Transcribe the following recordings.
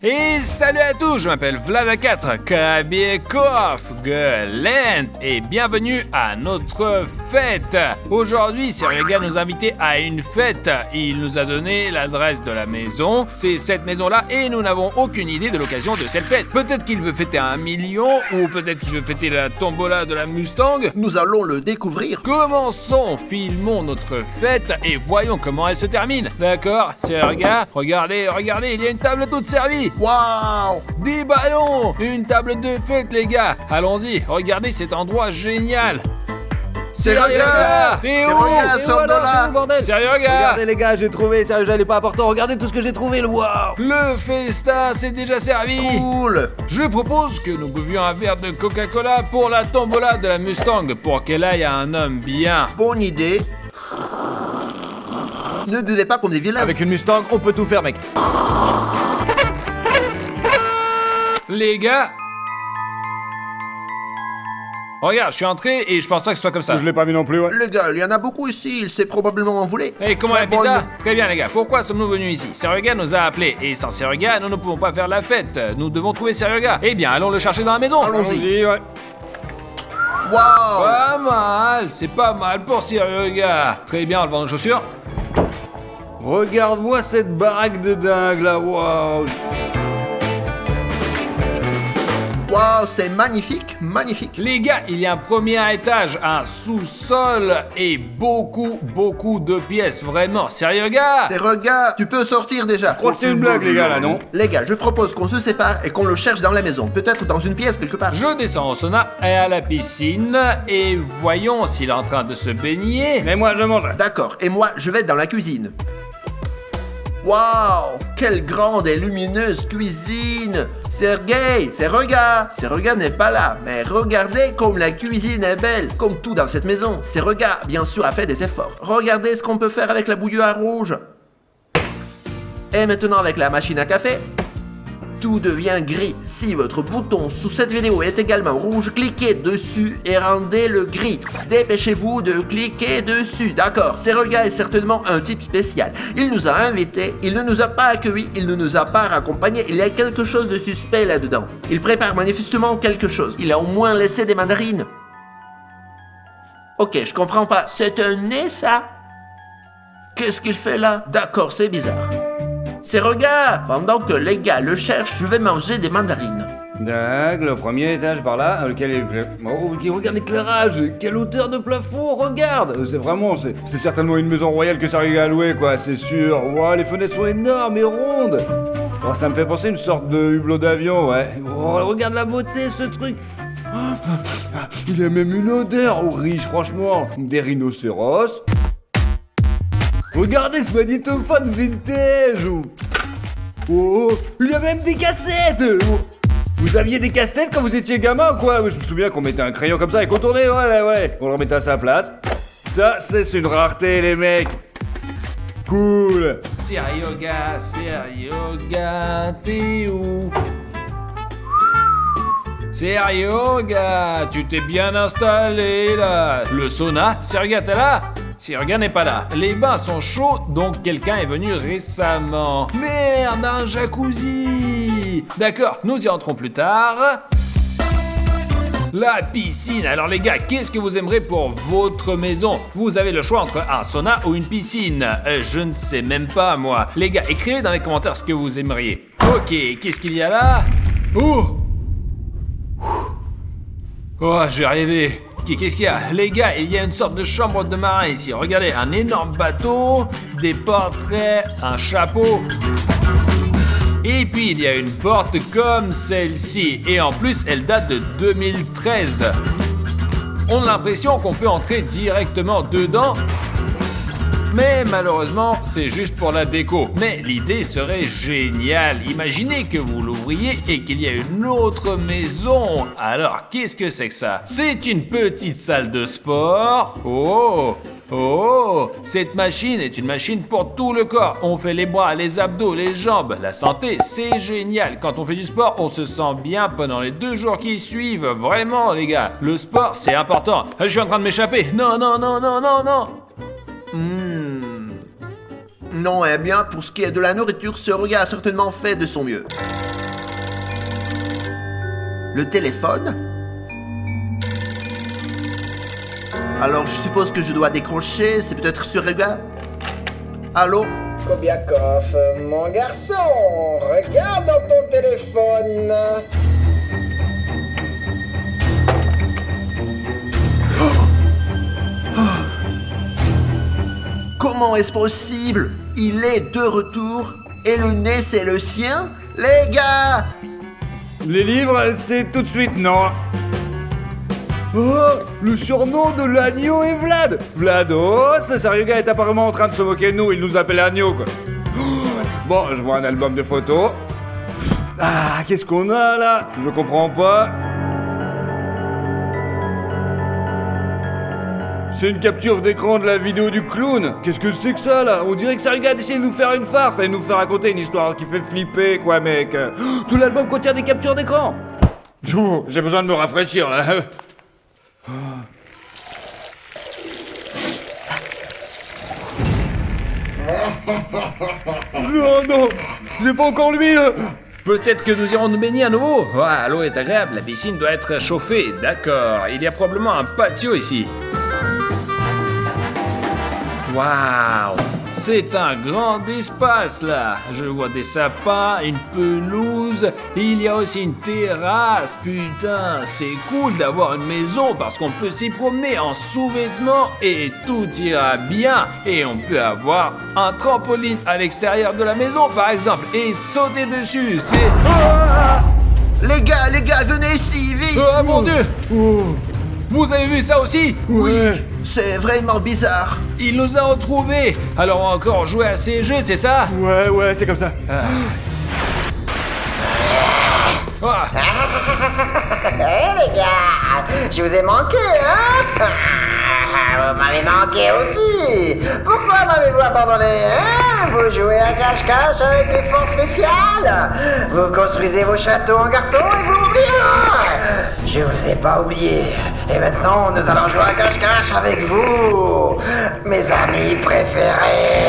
Et salut à tous, je m'appelle Vlad4, Kabiekov, Glen, et bienvenue à notre fête. Aujourd'hui, Seryoga nous a invités à une fête. Il nous a donné l'adresse de la maison, c'est cette maison-là, et nous n'avons aucune idée de l'occasion de cette fête. Peut-être qu'il veut fêter 1 million, ou peut-être qu'il veut fêter la tombola de la Mustang. Nous allons le découvrir. Commençons, filmons notre fête et voyons comment elle se termine. D'accord, Seryoga, regardez, il y a une table toute servie. Waouh! Des ballons! Une table de fête, les gars! Allons-y, regardez cet endroit génial! Seryoga! T'es où? Seryoga, sors de là! Seryoga! Regardez les gars, j'ai trouvé, sérieux, j'allais pas important, regardez tout ce que j'ai trouvé, le wow! Le festin, c'est déjà servi! Cool! Je propose que nous buvions un verre de Coca-Cola pour la tombola de la Mustang, pour qu'elle aille à un homme bien. Bonne idée. Ne buvez pas comme des vilains. Avec une Mustang, on peut tout faire, mec. Les gars... Regarde, je suis entré et je pense pas que ce soit comme ça. Je l'ai pas vu non plus, ouais. Les gars, il y en a beaucoup ici, il s'est probablement en voulu. Et comment Très la pizza? bonne. Très bien les gars, pourquoi sommes-nous venus ici? Seryoga nous a appelés, et sans Seryoga, nous ne pouvons pas faire la fête. Nous devons trouver Seryoga. Eh bien, allons le chercher dans la maison. Allons-y. Ouais. Waouh! Pas mal, c'est pas mal pour Seryoga. Très bien, en levant nos chaussures. Regarde-moi cette baraque de dingue, là, waouh! Waouh, c'est magnifique, magnifique. Les gars, il y a un premier étage, un sous-sol et beaucoup de pièces. Vraiment, Seryoga! Seryoga, tu peux sortir déjà. Je crois que c'est une blague, les gars, là, non? Les gars, je propose qu'on se sépare et qu'on le cherche dans la maison. Peut-être dans une pièce quelque part. Je descends au sauna et à la piscine et voyons s'il est en train de se baigner. Mais moi, je mange. D'accord, et moi, je vais dans la cuisine. Waouh! Quelle grande et lumineuse cuisine! Seryoga n'est pas là, mais regardez comme la cuisine est belle, comme tout dans cette maison. Seryoga, bien sûr, a fait des efforts. Regardez ce qu'on peut faire avec la bouilloire rouge. Et maintenant avec la machine à café, tout devient gris. Si votre bouton sous cette vidéo est également rouge, cliquez dessus et rendez-le gris. Dépêchez-vous de cliquer dessus, d'accord? Seryoga est certainement un type spécial. Il nous a invités, il ne nous a pas accueillis, il ne nous a pas raccompagnés. Il y a quelque chose de suspect là-dedans. Il prépare manifestement quelque chose. Il a au moins laissé des mandarines. Ok, je comprends pas. C'est un nez, ça? Qu'est-ce qu'il fait là? D'accord, c'est bizarre. Seryoga, pendant que les gars le cherchent, je vais manger des mandarines. Dingue, le premier étage par là, lequel est... Oh, regarde l'éclairage, quelle hauteur de plafond, regarde! C'est certainement une maison royale que Seryoga a louée, quoi, c'est sûr. Wow, les fenêtres sont énormes et rondes. Oh, ça me fait penser à une sorte de hublot d'avion, ouais. Oh, regarde la beauté, ce truc. Il y a même une odeur, riche, franchement. Des rhinocéros. Regardez ce magnétophone vintage. Oh, il y a même des cassettes. Vous aviez des cassettes quand vous étiez gamin ou quoi? Je me souviens qu'on mettait un crayon comme ça et qu'on tournait, ouais. On le remettait à sa place. Ça, c'est une rareté, les mecs. Cool. Seryoga, t'es où? Seryoga, tu t'es bien installé là. Le sauna, Seryoga, t'es là? Seryoga n'est pas là. Les bains sont chauds, donc quelqu'un est venu récemment. Merde, un jacuzzi. D'accord, nous y rentrons plus tard. La piscine. Alors les gars, qu'est-ce que vous aimerez pour votre maison? Vous avez le choix entre un sauna ou une piscine. Je ne sais même pas, moi. Les gars, écrivez dans les commentaires ce que vous aimeriez. Ok, qu'est-ce qu'il y a là? Oh, j'ai rêvé. Qu'est-ce qu'il y a? Les gars, il y a une sorte de chambre de marin ici. Regardez, un énorme bateau, des portraits, un chapeau. Et puis, il y a une porte comme celle-ci. Et en plus, elle date de 2013. On a l'impression qu'on peut entrer directement dedans. Mais malheureusement, c'est juste pour la déco. Mais l'idée serait géniale. Imaginez que vous l'ouvriez et qu'il y a une autre maison. Alors, qu'est-ce que c'est que ça? C'est une petite salle de sport. Oh, cette machine est une machine pour tout le corps. On fait les bras, les abdos, les jambes. La santé, c'est génial. Quand on fait du sport, on se sent bien pendant les 2 jours qui suivent. Vraiment, les gars. Le sport, c'est important. Je suis en train de m'échapper. Non. Non, eh bien, pour ce qui est de la nourriture, Seryoga a certainement fait de son mieux. Le téléphone? Alors je suppose que je dois décrocher, c'est peut-être sur Ruga? Allô? Kobiakov, mon garçon, regarde dans ton téléphone. Comment est-ce possible? Il est de retour et le nez c'est le sien? Les gars! Les livres, c'est tout de suite non. Oh, le surnom de l'agneau est Vlad. Vlad, oh, ce Saryuga est apparemment en train de se moquer de nous, il nous appelle agneau, quoi. Bon, je vois un album de photos. Ah, qu'est-ce qu'on a, là? Je comprends pas. C'est une capture d'écran de la vidéo du clown. Qu'est-ce que c'est que ça, là? On dirait que Saryuga a décidé de nous faire une farce et de nous faire raconter une histoire qui fait flipper, quoi, mec. Tout l'album contient des captures d'écran. J'ai besoin de me rafraîchir, là. Non, non, c'est pas encore lui. Peut-être que nous irons nous baigner à nouveau. Ah, l'eau est agréable, la piscine doit être chauffée. D'accord, il y a probablement un patio ici. Waouh! C'est un grand espace là. Je vois des sapins, une pelouse, et il y a aussi une terrasse. Putain, c'est cool d'avoir une maison parce qu'on peut s'y promener en sous-vêtements et tout ira bien. Et on peut avoir un trampoline à l'extérieur de la maison par exemple et sauter dessus. C'est... Les gars, venez ici, vite! Oh mon dieu! Oh. Vous avez vu ça aussi? Oui, c'est vraiment bizarre. Il nous a retrouvés. Alors on va encore jouer à ces jeux, c'est ça? Ouais, c'est comme ça. Ah. Les gars, je vous ai manqué, hein? Vous m'avez manqué aussi. Pourquoi m'avez-vous abandonné, hein? Vous jouez à cache-cache avec les forces spéciales. Vous construisez vos châteaux en carton et vous m'oubliez. Je vous ai pas oublié. Et maintenant, nous allons jouer à cache-cache avec vous, mes amis préférés.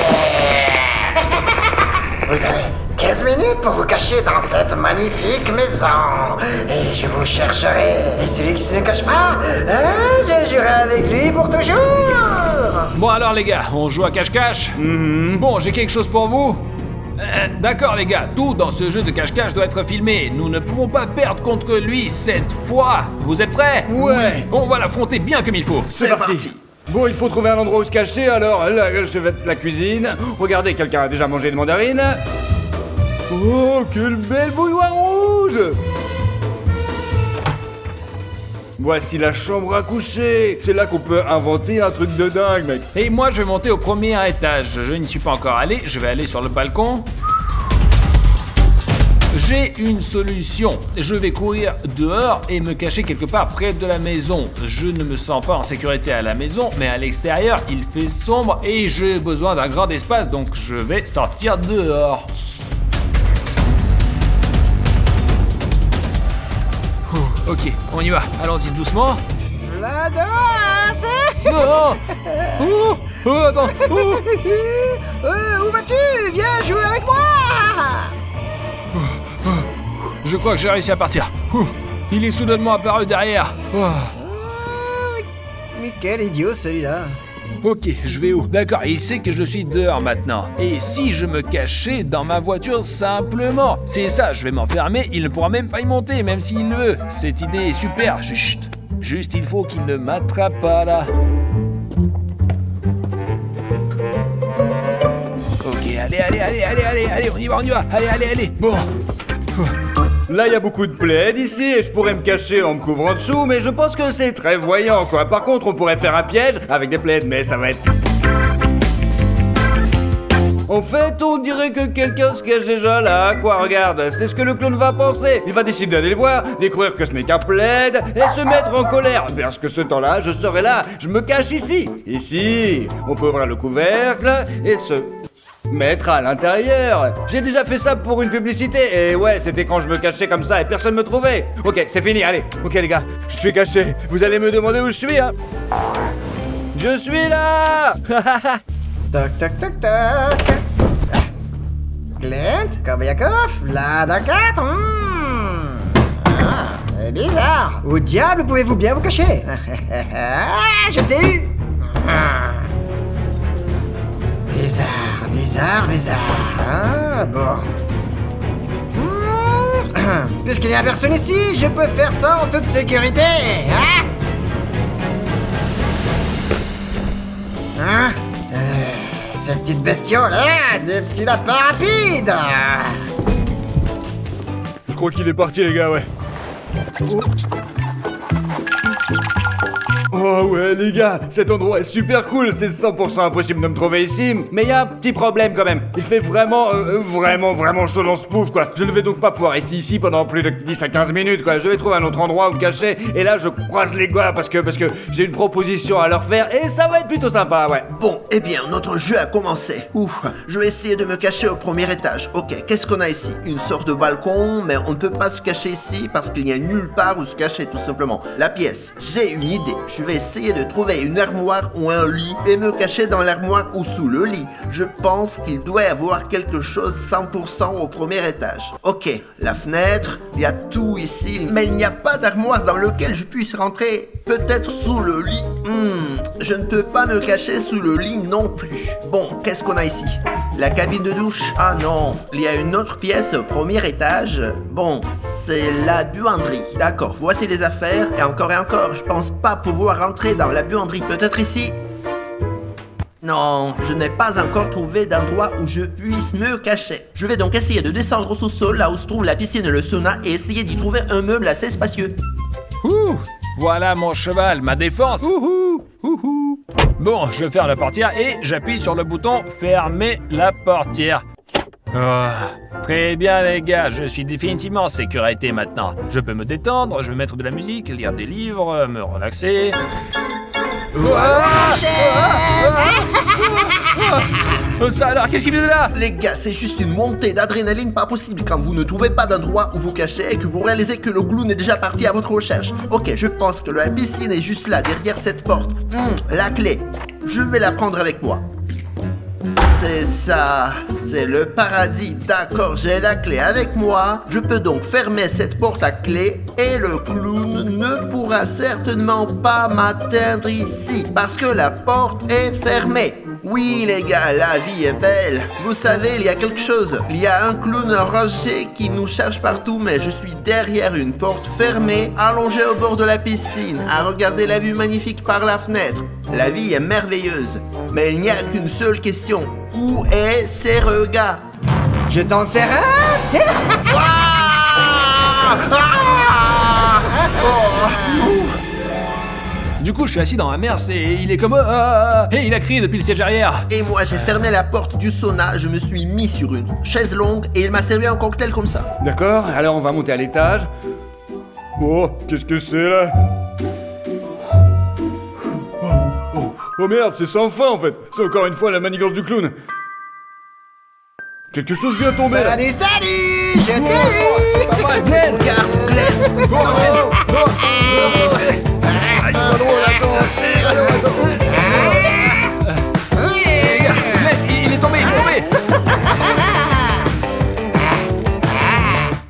Vous avez 15 minutes pour vous cacher dans cette magnifique maison. Et je vous chercherai. Et celui qui se cache pas, je jouerai avec lui pour toujours. Bon alors les gars, on joue à cache-cache? Bon, j'ai quelque chose pour vous. D'accord les gars, tout dans ce jeu de cache-cache doit être filmé. Nous ne pouvons pas perdre contre lui cette fois. Vous êtes prêts? Ouais. On va l'affronter bien comme il faut. C'est parti. Bon, il faut trouver un endroit où se cacher, alors là, je vais être la cuisine. Regardez, quelqu'un a déjà mangé une mandarine. Oh, quelle belle bouilloire rouge! Voici la chambre à coucher. C'est là qu'on peut inventer un truc de dingue, mec. Et moi je vais monter au premier étage. Je n'y suis pas encore allé, je vais aller sur le balcon. J'ai une solution. Je vais courir dehors et me cacher quelque part près de la maison. Je ne me sens pas en sécurité à la maison, mais à l'extérieur, il fait sombre et j'ai besoin d'un grand espace, donc je vais sortir dehors. Ok, on y va. Allons-y doucement. La danse. Non. Attends. Où vas-tu? Viens jouer avec moi. Je crois que j'ai réussi à partir. Il est soudainement apparu derrière. Mais quel idiot celui-là. Ok, je vais où? D'accord, il sait que je suis dehors maintenant. Et si je me cachais dans ma voiture simplement? C'est ça, je vais m'enfermer, il ne pourra même pas y monter, même s'il le veut. Cette idée est super. Chut. Juste, il faut qu'il ne m'attrape pas là. Ok, allez, on y va. Allez. Bon. Là, il y a beaucoup de plaids ici et je pourrais me cacher en me couvrant dessous, mais je pense que c'est très voyant, quoi. Par contre, on pourrait faire un piège avec des plaids, mais ça va être... En fait, on dirait que quelqu'un se cache déjà là, quoi, regarde, c'est ce que le clown va penser. Il va décider d'aller le voir, découvrir que ce n'est qu'un plaid, et se mettre en colère. Parce que ce temps-là, je serai là, je me cache ici. Ici, on peut ouvrir le couvercle et se... mettre à l'intérieur. J'ai déjà fait ça pour une publicité et ouais, c'était quand je me cachais comme ça et personne me trouvait. Ok, c'est fini, allez. Ok les gars, je suis caché. Vous allez me demander où je suis, hein. Je suis là. Toc toc toc toc. Clint, Kobiakov, Vlad 4. Bizarre. Où diable pouvez-vous bien vous cacher? Je t'ai eu. Bizarre. Ah, bon. Puisqu'il n'y a personne ici, je peux faire ça en toute sécurité. Ces petites bestioles, des petits lapins rapides. Je crois qu'il est parti, les gars, ouais. Oh ouais les gars, cet endroit est super cool, c'est 100% impossible de me trouver ici, mais il y a un petit problème quand même. Il fait vraiment chaud dans ce pouf quoi. Je ne vais donc pas pouvoir rester ici pendant plus de 10 à 15 minutes quoi. Je vais trouver un autre endroit où me cacher, et là je croise les gars parce que j'ai une proposition à leur faire et ça va être plutôt sympa, ouais. Bon, eh bien, notre jeu a commencé. Ouf, je vais essayer de me cacher au premier étage. Ok, qu'est-ce qu'on a ici? Une sorte de balcon, mais on ne peut pas se cacher ici parce qu'il n'y a nulle part où se cacher tout simplement. La pièce, j'ai une idée. Je vais essayer de trouver une armoire ou un lit et me cacher dans l'armoire ou sous le lit. Je pense qu'il doit y avoir quelque chose 100% au premier étage. Ok, la fenêtre, il y a tout ici, mais il n'y a pas d'armoire dans lequel je puisse rentrer. Peut-être sous le lit. Je ne peux pas me cacher sous le lit non plus. Bon, qu'est-ce qu'on a ici? La cabine de douche? Ah non, il y a une autre pièce au premier étage. Bon, c'est la buanderie. D'accord, voici les affaires et encore, je pense pas pouvoir rentrer dans la buanderie. Peut-être ici? Non, je n'ai pas encore trouvé d'endroit où je puisse me cacher. Je vais donc essayer de descendre au sous-sol, là où se trouve la piscine et le sauna, et essayer d'y trouver un meuble assez spacieux. Ouh, voilà mon cheval, ma défense. Bon, je ferme la portière et j'appuie sur le bouton fermer la portière. Très bien les gars, je suis définitivement en sécurité maintenant. Je peux me détendre, je vais mettre de la musique, lire des livres, me relaxer. Ça alors, qu'est-ce qu'il fait de là? Les gars, c'est juste une montée d'adrénaline pas possible quand vous ne trouvez pas d'endroit où vous cacher et que vous réalisez que le clown est déjà parti à votre recherche. Ok, je pense que la piscine est juste là, derrière cette porte. La clé. Je vais la prendre avec moi. C'est ça, c'est le paradis. D'accord, j'ai la clé avec moi. Je peux donc fermer cette porte à clé et le clown ne pourra certainement pas m'atteindre ici parce que la porte est fermée. Oui les gars, la vie est belle. Vous savez, il y a quelque chose. Il y a un clown enragé qui nous cherche partout, mais je suis derrière une porte fermée, allongé au bord de la piscine, à regarder la vue magnifique par la fenêtre. La vie est merveilleuse, mais il n'y a qu'une seule question. Où est Serega? Je t'en sers un? Du coup, je suis assis dans ma Merce et il est comme... Et il a crié depuis le siège arrière. Et moi, j'ai fermé la porte du sauna, je me suis mis sur une chaise longue et il m'a servi un cocktail comme ça. D'accord, alors on va monter à l'étage. Oh, qu'est-ce que c'est là? Oh merde, c'est sans fin en fait. C'est encore une fois la manigance du clown. Quelque chose vient tomber là. Salut, je t'ai eu. C'est pas mal. Regarde, Glenn. Il est tombé.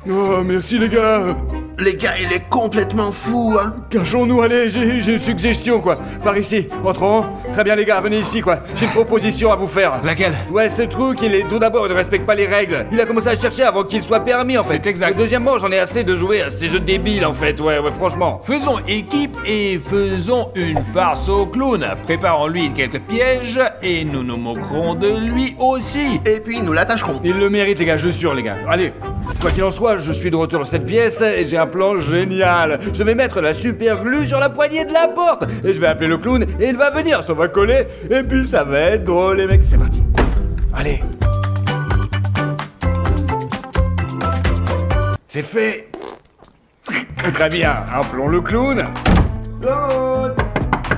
Oh, merci les gars. Les gars, il est complètement fou, hein. Cachons-nous, allez, j'ai une suggestion, quoi. Par ici, entrons. Très bien, les gars, venez ici, quoi. J'ai une proposition à vous faire. Laquelle? Ouais, ce truc, tout d'abord, il ne respecte pas les règles. Il a commencé à chercher avant qu'il soit permis, en fait. C'est exact. Et deuxièmement, j'en ai assez de jouer à ces jeux débiles, en fait. Ouais, franchement. Faisons équipe et faisons une farce au clown. Préparons-lui quelques pièges et nous nous moquerons de lui aussi. Et puis, nous l'attacherons. Il le mérite, les gars, je suis sûr, les gars. Allez, quoi qu'il en soit, je suis de retour dans cette pièce et j'ai un plan génial. Je vais mettre la super glue sur la poignée de la porte et je vais appeler le clown et il va venir, ça va coller et puis ça va être drôle les mecs. C'est parti. Allez. C'est fait. Très bien, appelons le clown. Claude,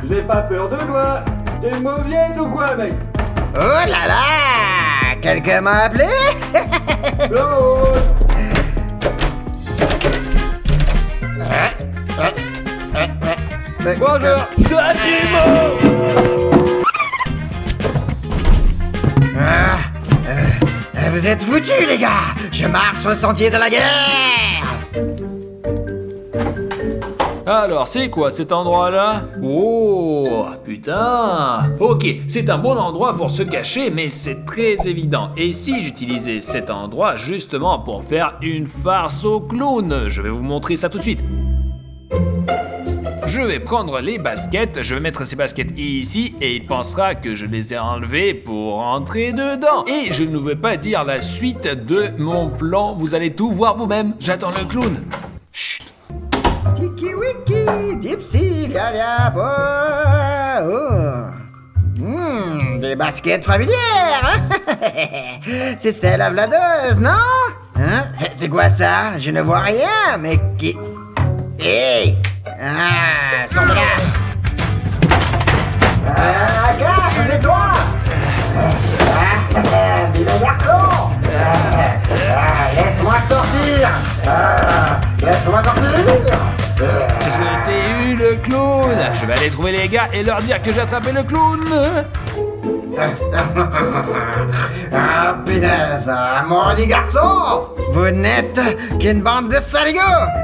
j'ai pas peur de toi. T'es mauviette ou quoi, mec? Oh là là! Quelqu'un m'a appelé? Claude. Bonjour, Vous êtes foutus, les gars! Je marche au sentier de la guerre! Alors, c'est quoi cet endroit-là? Oh, putain. Ok, c'est un bon endroit pour se cacher, mais c'est très évident. Et si j'utilisais cet endroit justement pour faire une farce au clown? Je vais vous montrer ça tout de suite. Je vais prendre les baskets, je vais mettre ces baskets ici et il pensera que je les ai enlevées pour entrer dedans. Et je ne vais pas dire la suite de mon plan, vous allez tout voir vous-même. J'attends le clown. Chut. Tiki wiki, dipsy, galia, des baskets familières, hein? C'est celle à Vladeuse, non? Hein? C'est quoi ça? Je ne vois rien, mais qui... Hey! Ah, sors de là! Gars, c'est toi! Vilain garçon! Laisse-moi sortir! Laisse-moi sortir! Je t'ai eu le clown. Je vais aller trouver les gars et leur dire que j'ai attrapé le clown. Ah, punaise, maudit garçon! Vous n'êtes qu'une bande de saligots!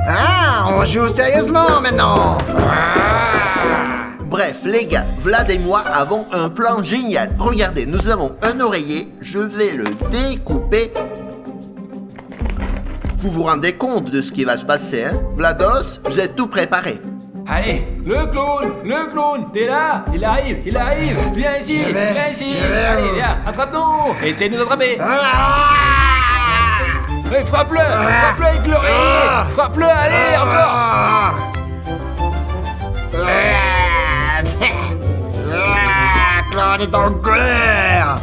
Ah, on joue sérieusement maintenant! Bref, les gars, Vlad et moi avons un plan génial. Regardez, nous avons un oreiller, je vais le découper. Vous vous rendez compte de ce qui va se passer, hein? Vlados, j'ai tout préparé. Allez, le clown, t'es là? Il arrive, viens ici, Allez, viens, attrape-nous, essaye de nous attraper. Allez, frappe-le avec l'oreiller, frappe-le, allez, encore. Claude est en colère!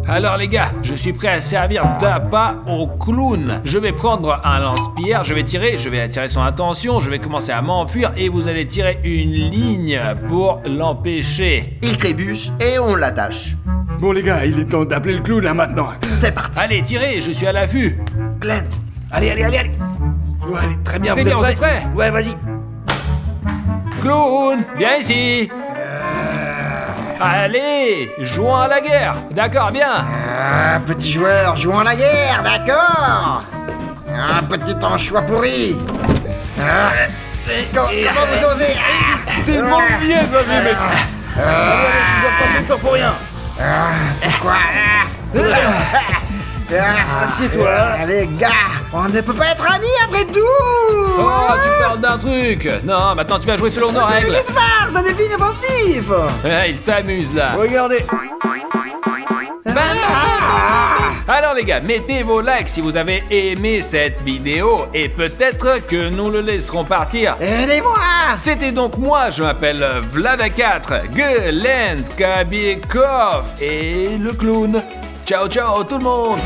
Alors les gars, je suis prêt à servir d'appât au clown. Je vais prendre un lance-pierre, je vais tirer, je vais attirer son attention, je vais commencer à m'enfuir et vous allez tirer une ligne pour l'empêcher. Il trébuche et on l'attache. Bon les gars, il est temps d'appeler le clown là maintenant. C'est parti. Allez, tirez, je suis à l'affût. Glent, Allez. Ouais, allez, très bien, Très vous bien, êtes vous êtes prêts? Ouais, vas-y. Clown, viens ici. Allez, jouons à la guerre. D'accord, bien. Petit joueur, jouons à la guerre, d'accord? Un petit anchois pourri! Comment vous osez? T'es mauvais, vas-y, mec. Allez, tu vas passer peur pour rien. Pourquoi? Assieds-toi. Les gars, on ne peut pas être amis après tout! Oh, tu parles d'un truc. Non, maintenant tu vas jouer selon nos C'est règles. une farce, un défi inoffensif! Il s'amuse là. Regardez. Alors les gars, mettez vos likes si vous avez aimé cette vidéo et peut-être que nous le laisserons partir. Aidez-moi! C'était donc moi, je m'appelle Vlad4, Glent Kabikov et le clown. Ciao ciao tout le monde.